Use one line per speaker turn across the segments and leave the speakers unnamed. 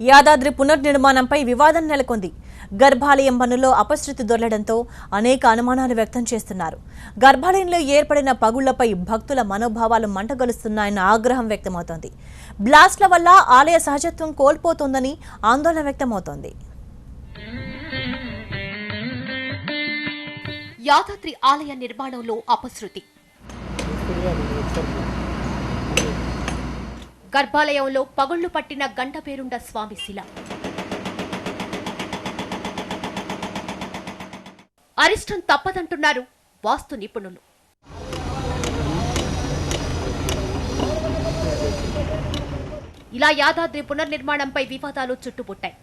యాదాద్రి పునర్నిర్మాణంపై వివాదం నెలకొంది. గర్భాలయం పనుల్లో అపశృతి దొర్లడంతో అనేక అనుమానాలు వ్యక్తం చేస్తున్నారు. గర్భాలయంలో ఏర్పడిన పగుళ్లపై భక్తుల మనోభావాలు మంటగలుస్తున్నాయన్న ఆగ్రహం వ్యక్తమవుతోంది. బ్లాస్ట్ల వల్ల ఆలయ సహజత్వం కోల్పోతోందని ఆందోళన వ్యక్తమవుతోంది.
యాదాద్రి ఆలయ నిర్మాణంలో అపశృతి. గర్భాలయంలో పగుళ్లు పట్టిన గంటపేరుండ స్వామి శిల. అరిష్టం తప్పదంటున్నారు వాస్తు నిపుణులు. ఇలా యాదాద్రి పునర్నిర్మాణంపై వివాదాలు చుట్టుముట్టాయి.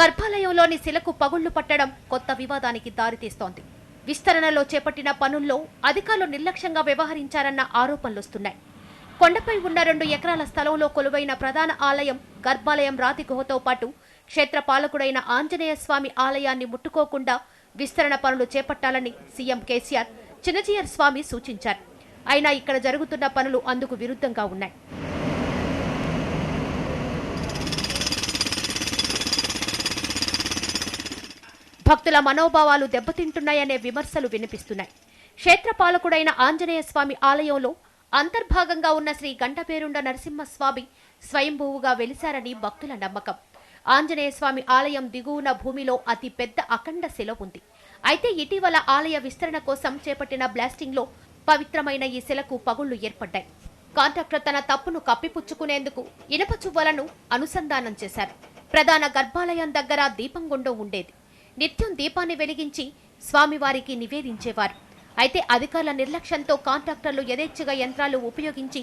గర్భాలయంలోని శిలకు పగుళ్లు పట్టడం కొత్త వివాదానికి దారితీస్తోంది. విస్తరణలో చేపట్టిన పనుల్లో అధికారులు నిర్లక్ష్యంగా వ్యవహరించారన్న ఆరోపణలొస్తున్నాయి. కొండపై ఉన్న 2 ఎకరాల స్థలంలో కొలువైన ప్రధాన ఆలయం గర్భాలయం రాతి గుహతో పాటు క్షేత్ర పాలకుడైన ఆంజనేయ స్వామి ఆలయాన్ని ముట్టుకోకుండా విస్తరణ పనులు చేపట్టాలని సీఎం కేసీఆర్ చిన్నజీయర్ స్వామి సూచించారు. అయినా ఇక్కడ జరుగుతున్న పనులు అందుకు విరుద్ధంగా ఉన్నాయి. భక్తుల మనోభావాలు దెబ్బతింటున్నాయనే విమర్శలు వినిపిస్తున్నాయి. క్షేత్రపాలకుడైన ఆంజనేయ స్వామి ఆలయంలో అంతర్భాగంగా ఉన్న శ్రీ గంటపేరుండ నరసింహస్వామి స్వయంభూవుగా వెలిశారని భక్తుల నమ్మకం. ఆంజనేయ స్వామి ఆలయం దిగువన భూమిలో అతి పెద్ద అఖండ శిల ఉంది. అయితే ఇటీవల ఆలయ విస్తరణ కోసం చేపట్టిన బ్లాస్టింగ్లో పవిత్రమైన ఈ శిలకు పగుళ్లు ఏర్పడ్డాయి. కాంట్రాక్టర్ తన తప్పును కప్పిపుచ్చుకునేందుకు ఇనుప చువ్వలను అనుసంధానం చేశారు. ప్రధాన గర్భాలయం దగ్గర దీపం గుండం ఉండేది. నిత్యం దీపాన్ని వెలిగించి స్వామివారికి నివేదించేవారు. అయితే అధికారుల నిర్లక్ష్యంతో కాంట్రాక్టర్లు యథేచ్ఛగా యంత్రాలు ఉపయోగించి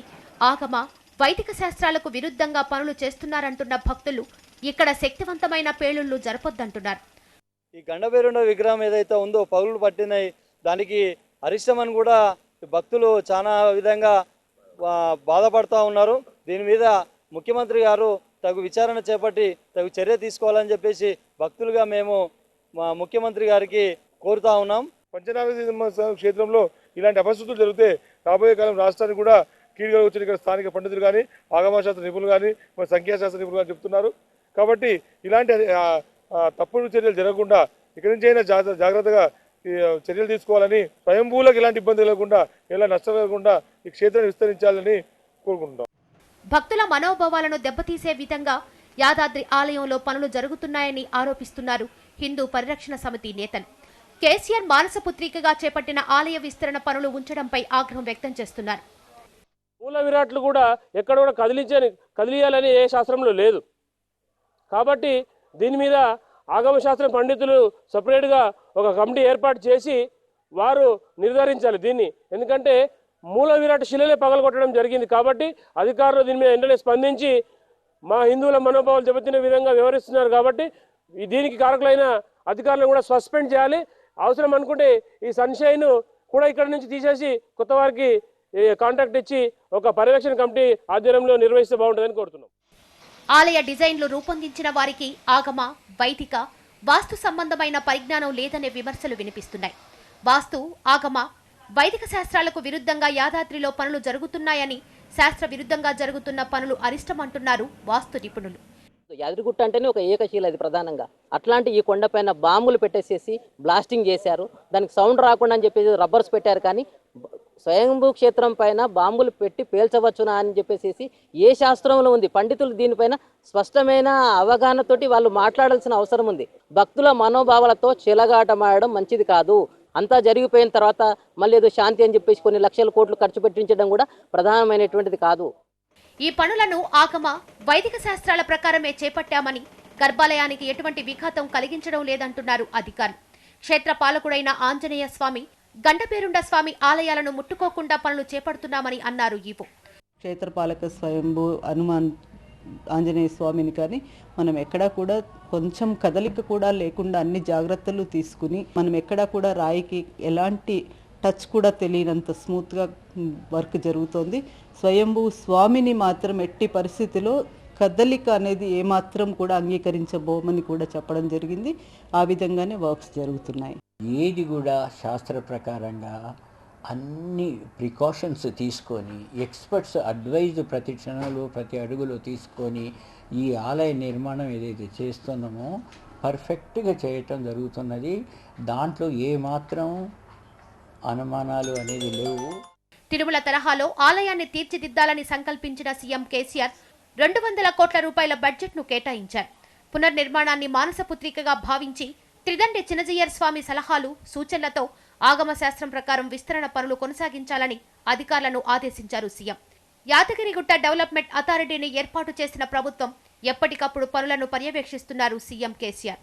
ఆగమ వైదిక శాస్త్రాలకు విరుద్ధంగా పనులు చేస్తున్నారంటున్న భక్తులు ఇక్కడ శక్తివంతమైన పేలుళ్లు జరపొద్దంటున్నారు.
ఈ గండపేరుండ విగ్రహం ఏదైతే ఉందో పగులు పట్టినాయి, దానికి అరిష్టమని కూడా భక్తులు చాలా విధంగా బాధపడుతూ ఉన్నారు. దీని మీద ముఖ్యమంత్రి గారు తగు విచారణ చేపట్టి తగు చర్య తీసుకోవాలని చెప్పేసి భక్తులుగా మేము మా ముఖ్యమంత్రి గారికి కోరుతా ఉన్నాం.
పంచనాగ క్షేత్రంలో ఇలాంటి అపశృతులు జరిగితే రాబోయే కాలం రాష్ట్రానికి కూడా కీడుగా వచ్చిన ఇక్కడ స్థానిక పండితులు కానీ ఆగమశాస్త్ర నిపుణులు కానీ సంఖ్యాశాస్త్ర నిపుణులు కానీ చెప్తున్నారు. కాబట్టి ఇలాంటి తప్పుడు చర్యలు జరగకుండా ఇక్కడి నుంచి అయినా జాగ్రత్తగా చర్యలు తీసుకోవాలని, స్వయంభూలకు ఇలాంటి ఇబ్బంది లేకుండా ఎలా నష్టం లేకుండా ఈ క్షేత్రాన్ని విస్తరించాలని కోరుకుంటున్నాం.
భక్తుల మనోభావాలను దెబ్బతీసే విధంగా యాదాద్రి ఆలయంలో పనులు జరుగుతున్నాయని ఆరోపిస్తున్నారు హిందూ పరిరక్షణ సమితి నేతలు. కేసీఆర్ మానసపుత్రికగా చేపట్టిన ఆలయ విస్తరణ పనులు ఉంచడంపై ఆగ్రహం వ్యక్తం చేస్తున్నారు.
మూల విరాట్లు కూడా ఎక్కడ కూడా కదిలియాలని ఏ శాస్త్రంలో లేదు. కాబట్టి దీని మీద ఆగమశాస్త్రం పండితులు సపరేట్గా ఒక కమిటీ ఏర్పాటు చేసి వారు నిర్ధారించాలి దీన్ని. ఎందుకంటే మూల విరాట్ శిలలే పగలగొట్టడం జరిగింది. కాబట్టి అధికారులు దీని మీద వెంటనే స్పందించి మా హిందువుల మనోభావాలు దెబ్బతినే విధంగా వ్యవహరిస్తున్నారు. కాబట్టి దీనికి కారకులైన అధికారులను కూడా సస్పెండ్ చేయాలి. అవసరం అనుకుంటే ఈ సన్షైన్ కూడా ఇక్కడ నుంచి తీసేసి కొత్త వారికి కాంట్రాక్ట్ ఇచ్చి ఒక పర్యవేక్షణ కమిటీ ఆధ్వర్యంలో నిర్వహిస్తే బాగుంటుందని కోరుతున్నాం.
ఆలయ డిజైన్లు రూపొందించిన వారికి ఆగమ, వైదిక, వాస్తు సంబంధమైన పరిజ్ఞానం లేదనే విమర్శలు వినిపిస్తున్నాయి. వాస్తు, ఆగమ, వైదిక శాస్త్రాలకు విరుద్ధంగా యాదాద్రిలో పనులు జరుగుతున్నాయని, శాస్త్ర విరుద్ధంగా జరుగుతున్న పనులు అరిష్టమంటున్నారు వాస్తు నిపుణులు.
యాదగిరిగుట్ట అంటేనే ఒక ఏకశీల, అది ప్రధానంగా. అట్లాంటి ఈ కొండపైన బాంబులు పెట్టేసేసి బ్లాస్టింగ్ చేశారు. దానికి సౌండ్ రాకుండా అని చెప్పేసి రబ్బర్స్ పెట్టారు. కానీ స్వయంభూ క్షేత్రం పైన బాంబులు పెట్టి పేల్చవచ్చునా అని చెప్పేసి ఏ శాస్త్రంలో ఉంది? పండితులు దీనిపైన స్పష్టమైన అవగాహనతోటి వాళ్ళు మాట్లాడాల్సిన అవసరం ఉంది. భక్తుల మనోభావాలతో చెలగాటమాడడం మంచిది కాదు. అంతా జరిగిపోయిన తర్వాత మళ్ళీ ఏదో శాంతి అని చెప్పేసి కొన్ని లక్షల కోట్లు ఖర్చు పెట్టించడం కూడా ప్రధానమైనటువంటిది కాదు.
ఈ పనులను ఆగమ, వైదిక శాస్త్రాల ప్రకారమే చేపట్టామని, గర్భాలయానికి ఎటువంటి విఘాతం కలిగించడం లేదంటున్నారు అధికారులు. క్షేత్ర పాలకుడైన ఆంజనేయ స్వామి, గంటపేరుండ స్వామి ఆలయాలను ముట్టుకోకుండా పనులు చేపడుతున్నామని అన్నారు ఈవో.
క్షేత్రపాలక స్వయంభూ హనుమాన్ ఆంజనేయ స్వామిని కానీ మనం ఎక్కడా కూడా కొంచెం కదలిక కూడా లేకుండా అన్ని జాగ్రత్తలు తీసుకుని, మనం ఎక్కడా కూడా రాయికి ఎలాంటి టచ్ కూడా తెలియనంత స్మూత్గా వర్క్ జరుగుతోంది. స్వయంభూ స్వామిని మాత్రం ఎట్టి పరిస్థితిలో కదలిక అనేది ఏమాత్రం కూడా అంగీకరించబోమని కూడా చెప్పడం జరిగింది. ఆ విధంగానే వర్క్స్ జరుగుతున్నాయి.
ఏది కూడా శాస్త్ర ప్రకారంగా అన్ని ప్రికాషన్స్ తీసుకొని, ఎక్స్పర్ట్స్ అడ్వైజ్ ప్రతి క్షణంలో ప్రతి అడుగులో తీసుకొని ఈ ఆలయ నిర్మాణం ఏదైతే చేస్తున్నామో పర్ఫెక్ట్గా చేయటం జరుగుతున్నది. దాంట్లో ఏమాత్రం అనుమానాలు అనేది లేవు.
తిరుమల తరహాలో ఆలయాన్ని తీర్చిదిద్దాలని సంకల్పించిన సీఎం కేసీఆర్ 200 కోట్ల రూపాయల బడ్జెట్ను కేటాయించారు. పునర్నిర్మాణాన్ని మానసపుత్రికగా భావించి త్రిదండి చినజీయర్ స్వామి సలహాలు, సూచనలతో ఆగమ శాస్త్రం ప్రకారం విస్తరణ పనులు కొనసాగించాలని అధికారులను ఆదేశించారు సీఎం. యాదగిరిగుట్ట డెవలప్మెంట్ అథారిటీని ఏర్పాటు చేసిన ప్రభుత్వం ఎప్పటికప్పుడు పనులను పర్యవేక్షిస్తున్నారు సీఎం కేసీఆర్.